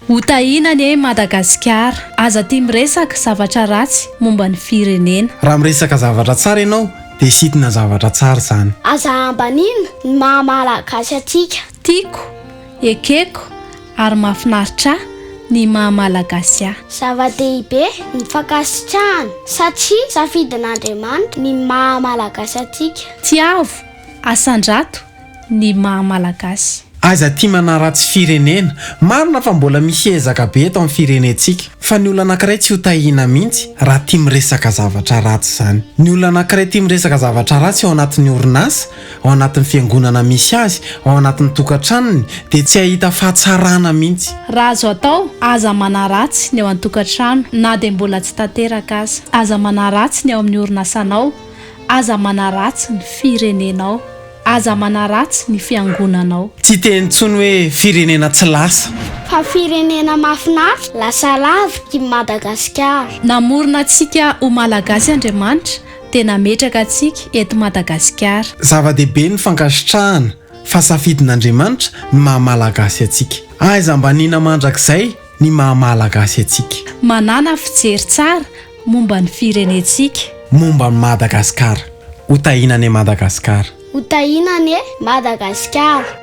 Hotahinany Madagasikara, aza tia miresaka zavatra ratsy momba ny firenena. Raha miresaka zavatra tsara ianao dia sitina zavatra tsara izany. Aza ambanina ny mahamalagasy atsika. Tiako, ekeko ary mahafinaritra ny mahamalagasy ahy. Zava-dehibe ny fankasitrahana satria safidin'Andriamanitra ny mahamalagasy atsika. Tiavo, asandrato ny mahamalagasy. Aza tia manaratsy firenena, marina fa mbola misy ezaka be eto amin'ny firenentsika. Fa ny olona anankiray tsy ho tahina mihitsy raha tia miresaka zavatra ratsy izany. Ny olona anankiray tia miresaka zavatra ratsy ao anatin'ny orinasa, ao anatin'ny fiangonana misy azy, ao anatin'ny tokantranony dia tsy ahita fahatsarana mihitsy. Raha azo atao, aza manaratsy ny ao an-tokantrano na dia mbola tsy tanteraka aza. Aza manaratsy ny ao amin'ny orinasanao, aza manaratsy ny firenenao, aza manaratsy ny fiangonanao. Tsy teny intsony hoe firenena tsy lasa, fa firenena mahafinaritra lasa lavitra i Madagasikara. Namorona antsika ho malagasy Andriamanitra dia nametraka antsika eto Madagasikara. Zava-dehibe ny fankasitrahana fa safidin'Andriamanitra ny mahamalagasy atsika. Aiza mbanina mandrakizay ny mahamalagasy atsika. Manana fijery tsara momba ny firenentsika, momba ny Madagasikara. Ho tahinany Madagasikara. Ho tahinany Madagasikara.